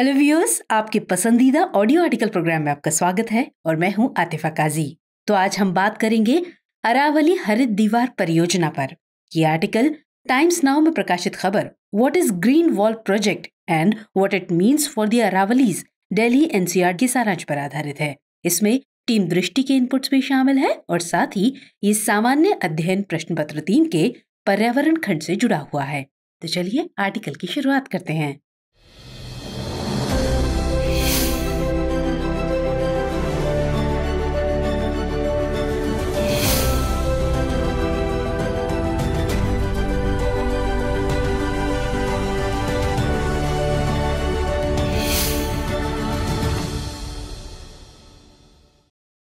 Hello viewers, आपके पसंदीदा audio article programme में आपका स्वागत है और मैं हूं आतिफा काजी। तो आज हम बात करेंगे अरावली हरित दीवार परियोजना पर। ये आर्टिकल टाइम्स नाउ में प्रकाशित खबर what is green wall project and what it means for the Aravallis Delhi NCR के सारांश पर आधारित है। इसमें टीम दृष्टि के इनपुट्स भी शामिल है और साथ ही ये सामान्य अध्ययन प्रश्न पत्र 3 के पर्यावरण खंड से जुड़ा हुआ है। तो चलिए आर्टिकल की शुरुआत करते हैं।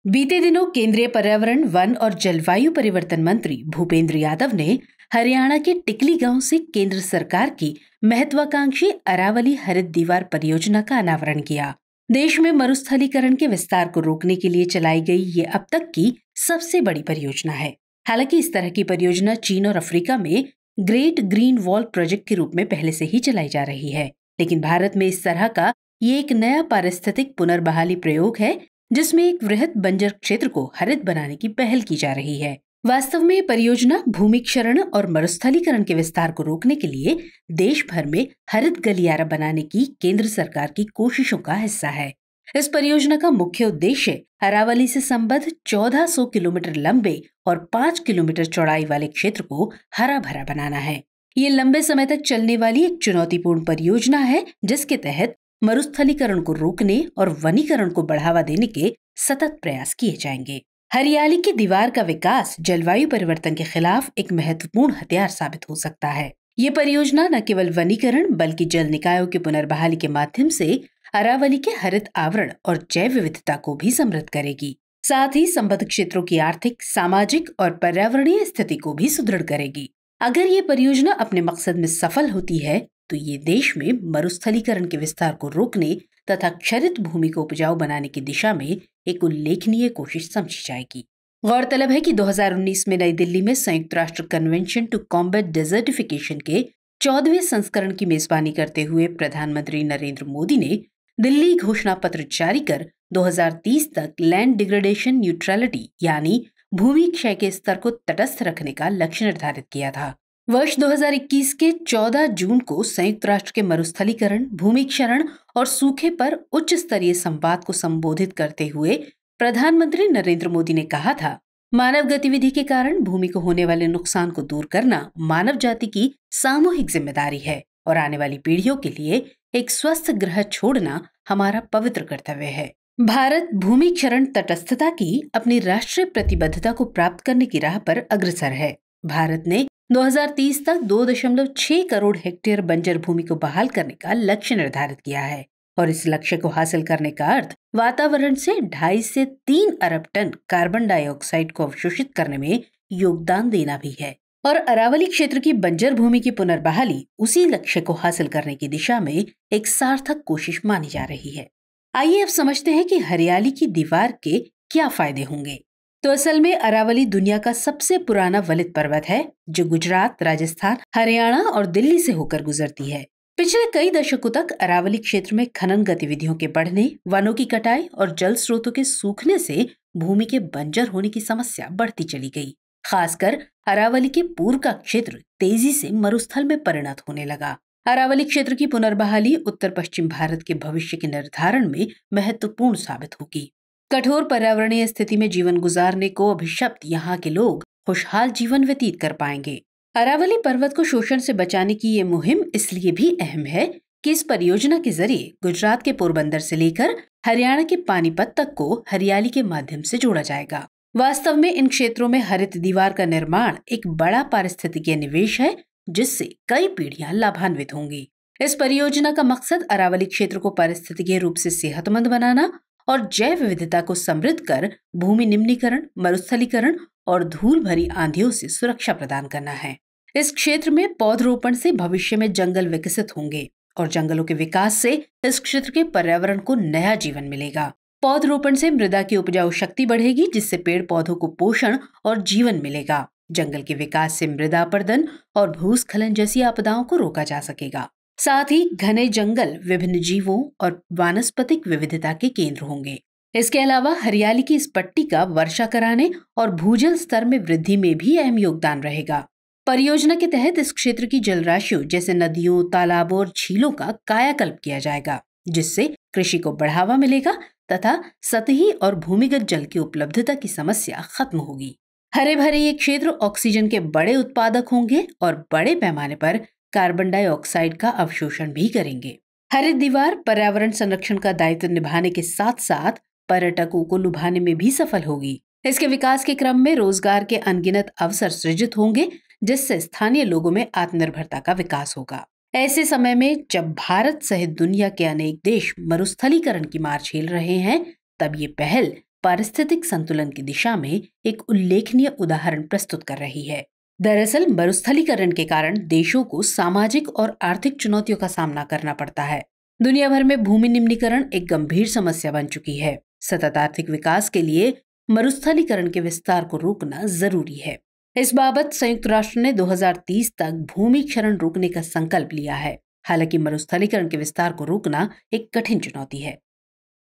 बीते दिनों केंद्रीय पर्यावरण, वन और जलवायु परिवर्तन मंत्री भूपेंद्र यादव ने हरियाणा के टिकली गांव से केंद्र सरकार की महत्वाकांक्षी अरावली हरित दीवार परियोजना का अनावरण किया। देश में मरुस्थलीकरण के विस्तार को रोकने के लिए चलाई गई ये अब तक की सबसे बड़ी परियोजना है। हालांकि इस तरह की परियोजना चीन और अफ्रीका में ग्रेट ग्रीन वॉल प्रोजेक्ट के रूप में पहले से ही चलाई जा रही है, लेकिन भारत में इस तरह का ये एक नया पारिस्थितिक पुनर्बहाली प्रयोग है जिसमें एक वृहद बंजर क्षेत्र को हरित बनाने की पहल की जा रही है। वास्तव में ये परियोजना भूमि क्षरण और मरुस्थलीकरण के विस्तार को रोकने के लिए देश भर में हरित गलियारा बनाने की केंद्र सरकार की कोशिशों का हिस्सा है। इस परियोजना का मुख्य उद्देश्य अरावली से संबद्ध 1400 किलोमीटर लंबे और 5 किलोमीटर चौड़ाई वाले क्षेत्र को हरा भरा बनाना है। ये लंबे समय तक चलने वाली एक चुनौतीपूर्ण परियोजना है जिसके तहत मरुस्थलीकरण को रोकने और वनीकरण को बढ़ावा देने के सतत प्रयास किए जाएंगे। हरियाली की दीवार का विकास जलवायु परिवर्तन के खिलाफ एक महत्वपूर्ण हथियार साबित हो सकता है। ये परियोजना न केवल वनीकरण बल्कि जल निकायों की पुनर्बहाली के माध्यम से अरावली के हरित आवरण और जैव विविधता को भी समृद्ध करेगी। साथ ही संबद्ध क्षेत्रों की आर्थिक, सामाजिक और पर्यावरणीय स्थिति को भी सुदृढ़ करेगी। अगर ये परियोजना अपने मकसद में सफल होती है तो ये देश में मरुस्थलीकरण के विस्तार को रोकने तथा क्षरित भूमि को उपजाऊ बनाने की दिशा में एक उल्लेखनीय कोशिश समझी जाएगी। गौरतलब है कि 2019 में नई दिल्ली में संयुक्त राष्ट्र कन्वेंशन टू कॉम्बैट डेजर्टिफिकेशन के 14वें संस्करण की मेजबानी करते हुए प्रधानमंत्री नरेंद्र मोदी ने दिल्ली घोषणा पत्र जारी कर 2030 तक लैंड डिग्रेडेशन न्यूट्रलिटी यानी भूमि क्षय के स्तर को तटस्थ रखने का लक्ष्य निर्धारित किया था। वर्ष 2021 के 14 जून को संयुक्त राष्ट्र के मरुस्थलीकरण, भूमि क्षरण और सूखे पर उच्च स्तरीय संवाद को संबोधित करते हुए प्रधानमंत्री नरेंद्र मोदी ने कहा था, मानव गतिविधि के कारण भूमि को होने वाले नुकसान को दूर करना मानव जाति की सामूहिक जिम्मेदारी है और आने वाली पीढ़ियों के लिए एक स्वस्थ ग्रह छोड़ना हमारा पवित्र कर्तव्य है। भारत भूमि क्षरण तटस्थता की अपनी राष्ट्रीय प्रतिबद्धता को प्राप्त करने की राह पर अग्रसर है। भारत ने 2030 तक 2.6 करोड़ हेक्टेयर बंजर भूमि को बहाल करने का लक्ष्य निर्धारित किया है और इस लक्ष्य को हासिल करने का अर्थ वातावरण से 2.5 से 3 अरब टन कार्बन डाइऑक्साइड को अवशोषित करने में योगदान देना भी है। और अरावली क्षेत्र की बंजर भूमि की पुनर्बहाली उसी लक्ष्य को हासिल करने की दिशा में एक सार्थक कोशिश मानी जा रही है। आइए अब समझते हैं कि हरियाली की दीवार के क्या फायदे होंगे। तो असल में अरावली दुनिया का सबसे पुराना वलित पर्वत है जो गुजरात, राजस्थान, हरियाणा और दिल्ली से होकर गुजरती है। पिछले कई दशकों तक अरावली क्षेत्र में खनन गतिविधियों के बढ़ने, वनों की कटाई और जल स्रोतों के सूखने से भूमि के बंजर होने की समस्या बढ़ती चली गई। खासकर अरावली के पूर्व का क्षेत्र तेजी से मरुस्थल में परिणत होने लगा। अरावली क्षेत्र की पुनर्बहाली उत्तर पश्चिम भारत के भविष्य के निर्धारण में महत्वपूर्ण साबित होगी। कठोर पर्यावरणीय स्थिति में जीवन गुजारने को अभिशप्त यहाँ के लोग खुशहाल जीवन व्यतीत कर पाएंगे। अरावली पर्वत को शोषण से बचाने की ये मुहिम इसलिए भी अहम है कि इस परियोजना के जरिए गुजरात के पोरबंदर से लेकर हरियाणा के पानीपत तक को हरियाली के माध्यम से जोड़ा जाएगा। वास्तव में इन क्षेत्रों में हरित दीवार का निर्माण एक बड़ा पारिस्थितिकीय निवेश है जिससे कई पीढ़ियां लाभान्वित होंगी। इस परियोजना का मकसद अरावली क्षेत्र को पारिस्थितिकीय रूप से सेहतमंद बनाना और जैव विविधता को समृद्ध कर भूमि निम्नीकरण, मरुस्थलीकरण और धूल भरी आंधियों से सुरक्षा प्रदान करना है। इस क्षेत्र में पौधरोपण से भविष्य में जंगल विकसित होंगे और जंगलों के विकास से इस क्षेत्र के पर्यावरण को नया जीवन मिलेगा। पौधरोपण से मृदा की उपजाऊ शक्ति बढ़ेगी जिससे पेड़ पौधों को पोषण और जीवन मिलेगा। जंगल के विकास से मृदा अपरदन और भूस्खलन जैसी आपदाओं को रोका जा सकेगा। साथ ही घने जंगल विभिन्न जीवों और वानस्पतिक विविधता के केंद्र होंगे। इसके अलावा हरियाली की इस पट्टी का वर्षा कराने और भूजल स्तर में वृद्धि में भी अहम योगदान रहेगा। परियोजना के तहत इस क्षेत्र की जलराशियों जैसे नदियों, तालाबों और झीलों का कायाकल्प किया जाएगा, जिससे कृषि को बढ़ावा मिलेगा तथा सतही और भूमिगत जल की उपलब्धता की समस्या खत्म होगी। हरे भरे ये क्षेत्र ऑक्सीजन के बड़े उत्पादक होंगे और बड़े पैमाने पर कार्बन डाइऑक्साइड का अवशोषण भी करेंगे। हरित दीवार पर्यावरण संरक्षण का दायित्व निभाने के साथ साथ पर्यटकों को लुभाने में भी सफल होगी। इसके विकास के क्रम में रोजगार के अनगिनत अवसर सृजित होंगे, जिससे स्थानीय लोगों में आत्मनिर्भरता का विकास होगा। ऐसे समय में जब भारत सहित दुनिया के अनेक देश मरुस्थलीकरण की मार झेल रहे हैं, तब ये पहल पारिस्थितिक संतुलन की दिशा में एक उल्लेखनीय उदाहरण प्रस्तुत कर रही है। दरअसल मरुस्थलीकरण के कारण देशों को सामाजिक और आर्थिक चुनौतियों का सामना करना पड़ता है। दुनिया भर में भूमि निम्नीकरण एक गंभीर समस्या बन चुकी है। सतत आर्थिक विकास के लिए मरुस्थलीकरण के विस्तार को रोकना जरूरी है। इस बाबत संयुक्त राष्ट्र ने 2030 तक भूमि क्षरण रोकने का संकल्प लिया है। हालांकि मरुस्थलीकरण के विस्तार को रोकना एक कठिन चुनौती है।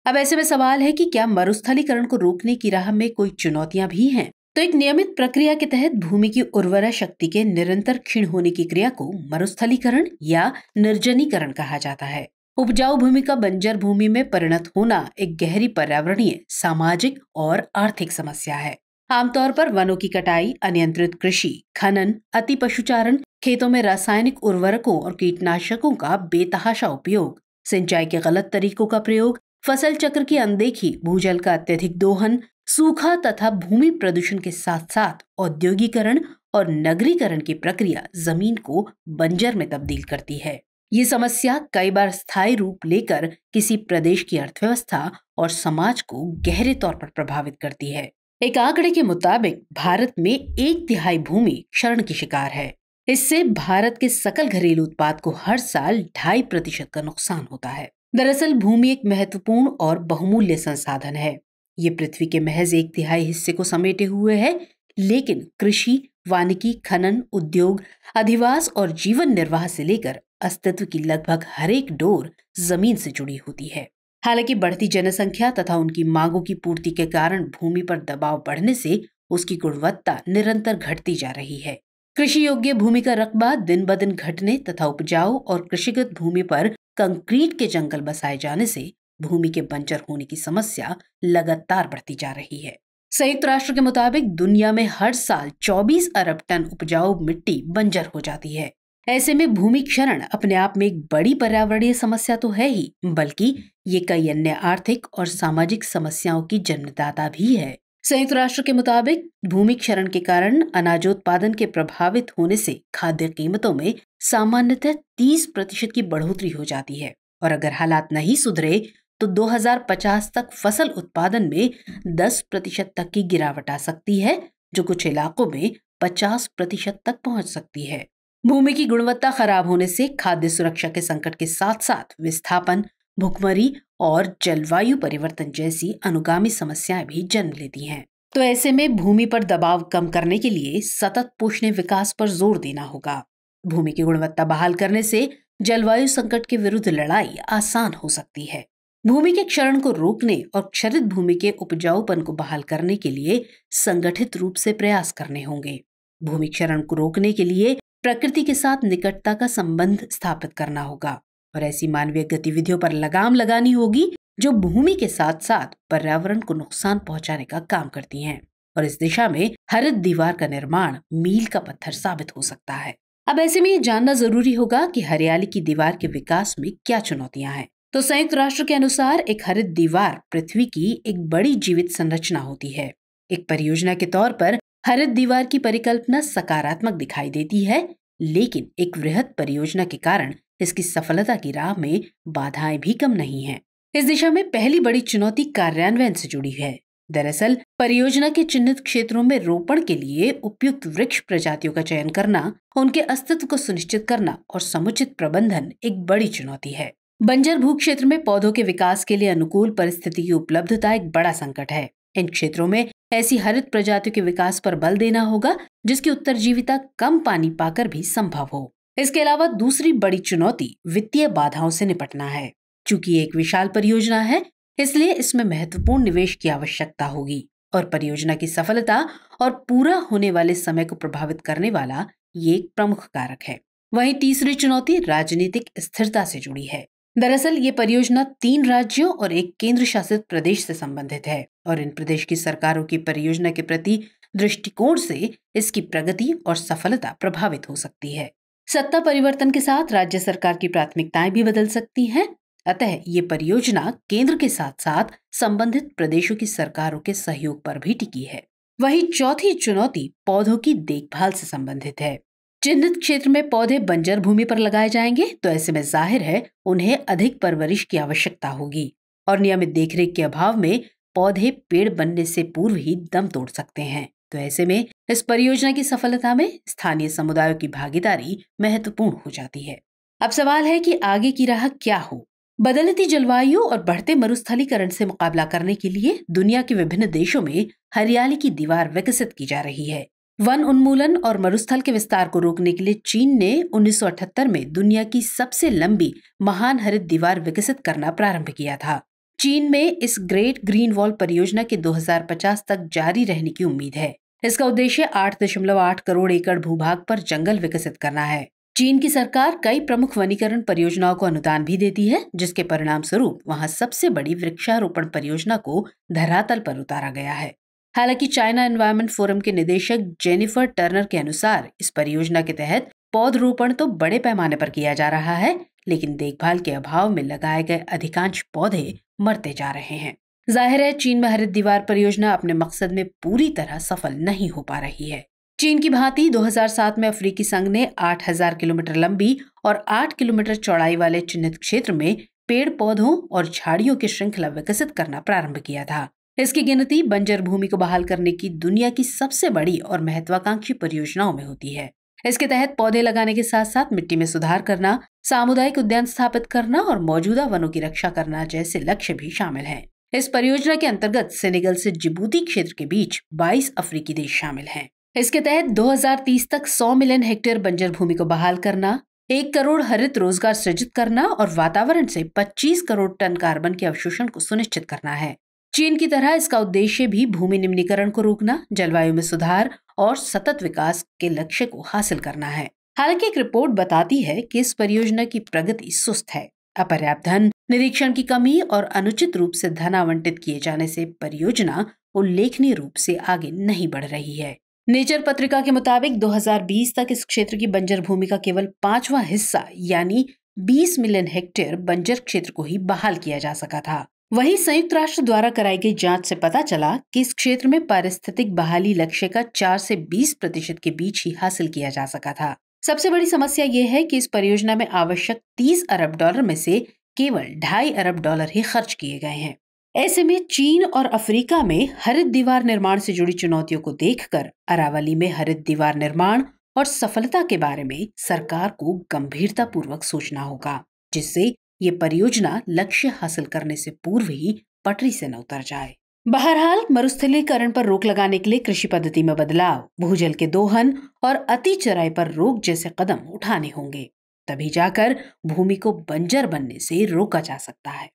अब ऐसे में सवाल है कि क्या मरुस्थलीकरण को रोकने की राह में कोई चुनौतियां भी हैं? तो एक नियमित प्रक्रिया के तहत भूमि की उर्वरा शक्ति के निरंतर क्षीण होने की क्रिया को मरुस्थलीकरण या निर्जनीकरण कहा जाता है। उपजाऊ भूमि का बंजर भूमि में परिणत होना एक गहरी पर्यावरणीय, सामाजिक और आर्थिक समस्या है। आमतौर पर वनों की कटाई, अनियंत्रित कृषि, खनन, अति पशुचारण, खेतों में रासायनिक उर्वरकों और कीटनाशकों का बेतहाशा उपयोग, सिंचाई के गलत तरीकों का प्रयोग, फसल चक्र की अनदेखी, भूजल का अत्यधिक दोहन, सूखा तथा भूमि प्रदूषण के साथ साथ औद्योगिकरण और नगरीकरण की प्रक्रिया जमीन को बंजर में तब्दील करती है। ये समस्या कई बार स्थायी रूप लेकर किसी प्रदेश की अर्थव्यवस्था और समाज को गहरे तौर पर प्रभावित करती है। एक आंकड़े के मुताबिक भारत में 1/3 भूमि क्षरण की शिकार है। इससे भारत के सकल घरेलू उत्पाद को हर साल 2.5% का नुकसान होता है। दरअसल भूमि एक महत्वपूर्ण और बहुमूल्य संसाधन है। ये पृथ्वी के महज 1/3 हिस्से को समेटे हुए है, लेकिन कृषि, वानिकी, खनन, उद्योग, अधिवास और जीवन निर्वाह से लेकर अस्तित्व की लगभग हर एक डोर जमीन से जुड़ी होती है। हालांकि बढ़ती जनसंख्या तथा उनकी मांगों की पूर्ति के कारण भूमि पर दबाव बढ़ने से उसकी गुणवत्ता निरंतर घटती जा रही है। कृषि योग्य भूमि का रकबा दिन ब दिन घटने तथा उपजाऊ और कृषिगत भूमि पर कंक्रीट के जंगल बसाए जाने से भूमि के बंजर होने की समस्या लगातार बढ़ती जा रही है। संयुक्त राष्ट्र के मुताबिक दुनिया में हर साल 24 अरब टन उपजाऊ मिट्टी बंजर हो जाती है। ऐसे में भूमि क्षरण अपने आप में एक बड़ी पर्यावरणीय समस्या तो है ही, बल्कि ये कई अन्य आर्थिक और सामाजिक समस्याओं की जन्मदाता भी है। संयुक्त राष्ट्र के मुताबिक भूमि क्षरण के कारण अनाजोत्पादन के प्रभावित होने से खाद्य कीमतों में सामान्यतः 30% की बढ़ोतरी हो जाती है और अगर हालात नहीं सुधरे तो 2050 तक फसल उत्पादन में 10% तक की गिरावट आ सकती है, जो कुछ इलाकों में 50% तक पहुंच सकती है। भूमि की गुणवत्ता खराब होने से खाद्य सुरक्षा के संकट के साथ साथ विस्थापन, भुखमरी और जलवायु परिवर्तन जैसी अनुगामी समस्याएं भी जन्म लेती हैं। तो ऐसे में भूमि पर दबाव कम करने के लिए सतत पोषण विकास पर जोर देना होगा। भूमि की गुणवत्ता बहाल करने से जलवायु संकट के विरुद्ध लड़ाई आसान हो सकती है। भूमि के क्षरण को रोकने और क्षरित भूमि के उपजाऊपन को बहाल करने के लिए संगठित रूप से प्रयास करने होंगे। भूमि क्षरण को रोकने के लिए प्रकृति के साथ निकटता का संबंध स्थापित करना होगा और ऐसी मानवीय गतिविधियों पर लगाम लगानी होगी जो भूमि के साथ साथ पर्यावरण को नुकसान पहुंचाने का काम करती हैं। और इस दिशा में हरित दीवार का निर्माण मील का पत्थर साबित हो सकता है। अब ऐसे में ये जानना जरूरी होगा कि हरियाली की दीवार के विकास में क्या चुनौतियां हैं। तो संयुक्त राष्ट्र के अनुसार एक हरित दीवार पृथ्वी की एक बड़ी जीवित संरचना होती है। एक परियोजना के तौर पर हरित दीवार की परिकल्पना सकारात्मक दिखाई देती है, लेकिन एक वृहद परियोजना के कारण इसकी सफलता की राह में बाधाएं भी कम नहीं हैं। इस दिशा में पहली बड़ी चुनौती कार्यान्वयन से जुड़ी है। दरअसल परियोजना के चिन्हित क्षेत्रों में रोपण के लिए उपयुक्त वृक्ष प्रजातियों का चयन करना, उनके अस्तित्व को सुनिश्चित करना और समुचित प्रबंधन एक बड़ी चुनौती है। बंजर भू क्षेत्र में पौधों के विकास के लिए अनुकूल परिस्थिति की उपलब्धता एक बड़ा संकट है। इन क्षेत्रों में ऐसी हरित प्रजातियों के विकास पर बल देना होगा जिसकी उत्तरजीविता कम पानी पाकर भी संभव हो। इसके अलावा दूसरी बड़ी चुनौती वित्तीय बाधाओं से निपटना है। चूंकि एक विशाल परियोजना है, इसलिए इसमें महत्वपूर्ण निवेश की आवश्यकता होगी और परियोजना की सफलता और पूरा होने वाले समय को प्रभावित करने वाला ये एक प्रमुख कारक है। वहीं तीसरी चुनौती राजनीतिक स्थिरता से जुड़ी है। दरअसल ये परियोजना 3 राज्यों और एक केंद्र शासित प्रदेश से संबंधित है और इन प्रदेश की सरकारों की परियोजना के प्रति दृष्टिकोण से इसकी प्रगति और सफलता प्रभावित हो सकती है। सत्ता परिवर्तन के साथ राज्य सरकार की प्राथमिकताएं भी बदल सकती हैं। अतः ये परियोजना केंद्र के साथ साथ संबंधित प्रदेशों की सरकारों के सहयोग पर भी टिकी है। वहीं चौथी चुनौती पौधों की देखभाल से संबंधित है। चिन्हित क्षेत्र में पौधे बंजर भूमि पर लगाए जाएंगे तो ऐसे में जाहिर है उन्हें अधिक परवरिश की आवश्यकता होगी और नियमित देखरेख के अभाव में पौधे पेड़ बनने से पूर्व ही दम तोड़ सकते हैं। तो ऐसे में इस परियोजना की सफलता में स्थानीय समुदायों की भागीदारी महत्वपूर्ण हो जाती है। अब सवाल है कि आगे की राह क्या हो। बदलती जलवायु और बढ़ते मरुस्थलीकरण से मुकाबला करने के लिए दुनिया के विभिन्न देशों में हरियाली की दीवार विकसित की जा रही है। वन उन्मूलन और मरुस्थल के विस्तार को रोकने के लिए चीन ने 1978 में दुनिया की सबसे लंबी महान हरित दीवार विकसित करना प्रारंभ किया था। चीन में इस ग्रेट ग्रीन वॉल परियोजना के 2050 तक जारी रहने की उम्मीद है। इसका उद्देश्य 8.8 करोड़ एकड़ भूभाग पर जंगल विकसित करना है। चीन की सरकार कई प्रमुख वनीकरण परियोजनाओं को अनुदान भी देती है, जिसके परिणाम स्वरूप वहां सबसे बड़ी वृक्षारोपण परियोजना को धरातल पर उतारा गया है। हालांकि चाइना एनवायरनमेंट फोरम के निदेशक जेनिफर टर्नर के अनुसार इस परियोजना के तहत पौधरोपण तो बड़े पैमाने पर किया जा रहा है, लेकिन देखभाल के अभाव में लगाए गए अधिकांश पौधे मरते जा रहे हैं। जाहिर है चीन में हरित दीवार परियोजना अपने मकसद में पूरी तरह सफल नहीं हो पा रही है। चीन की भांति 2007 में अफ्रीकी संघ ने 8000 किलोमीटर लंबी और 8 किलोमीटर चौड़ाई वाले चिन्हित क्षेत्र में पेड़ पौधों और झाड़ियों की श्रृंखला विकसित करना प्रारंभ किया था। इसकी गिनती बंजर भूमि को बहाल करने की दुनिया की सबसे बड़ी और महत्वाकांक्षी परियोजनाओं में होती है। इसके तहत पौधे लगाने के साथ साथ मिट्टी में सुधार करना, सामुदायिक उद्यान स्थापित करना और मौजूदा वनों की रक्षा करना जैसे लक्ष्य भी शामिल हैं। इस परियोजना के अंतर्गत सेनेगल से जिबूती क्षेत्र के बीच 22 अफ्रीकी देश शामिल हैं। इसके तहत 2030 तक 100 मिलियन हेक्टेयर बंजर भूमि को बहाल करना, 1 करोड़ हरित रोजगार सृजित करना और वातावरण से 25 करोड़ टन कार्बन के अवशोषण को सुनिश्चित करना है। चीन की तरह इसका उद्देश्य भी भूमि निम्नीकरण को रोकना, जलवायु में सुधार और सतत विकास के लक्ष्य को हासिल करना है। हालांकि एक रिपोर्ट बताती है कि इस परियोजना की प्रगति सुस्त है। अपर्याप्त धन, निरीक्षण की कमी और अनुचित रूप से धन आवंटित किए जाने से परियोजना उल्लेखनीय रूप से आगे नहीं बढ़ रही है। नेचर पत्रिका के मुताबिक 2020 तक इस क्षेत्र की बंजर भूमि का केवल 5वां हिस्सा यानी 20 मिलियन हेक्टेयर बंजर क्षेत्र को ही बहाल किया जा सका था। वहीं संयुक्त राष्ट्र द्वारा कराई गई जांच से पता चला कि इस क्षेत्र में पारिस्थितिक बहाली लक्ष्य का 4 से 20% के बीच ही हासिल किया जा सका था। सबसे बड़ी समस्या ये है कि इस परियोजना में आवश्यक 30 अरब डॉलर में से केवल 2.5 अरब डॉलर ही खर्च किए गए हैं। ऐसे में चीन और अफ्रीका में हरित दीवार निर्माण से जुड़ी चुनौतियों को देखकर अरावली में हरित दीवार निर्माण और सफलता के बारे में सरकार को गंभीरता पूर्वक सोचना होगा, जिससे ये परियोजना लक्ष्य हासिल करने से पूर्व ही पटरी से न उतर जाए। बहरहाल मरुस्थलीकरण पर रोक लगाने के लिए कृषि पद्धति में बदलाव, भूजल के दोहन और अति चराई पर रोक जैसे कदम उठाने होंगे, तभी जाकर भूमि को बंजर बनने से रोका जा सकता है।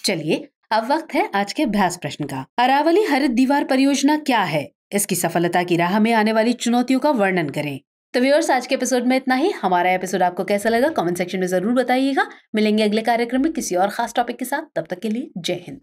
चलिए अब वक्त है आज के अभ्यास प्रश्न का। अरावली हरित दीवार परियोजना क्या है? इसकी सफलता की राह में आने वाली चुनौतियों का वर्णन करें। तो व्यूअर्स, आज के एपिसोड में इतना ही। हमारा एपिसोड आपको कैसा लगा कमेंट सेक्शन में जरूर बताइएगा। मिलेंगे अगले कार्यक्रम में किसी और खास टॉपिक के साथ। तब तक के लिए जय हिंद।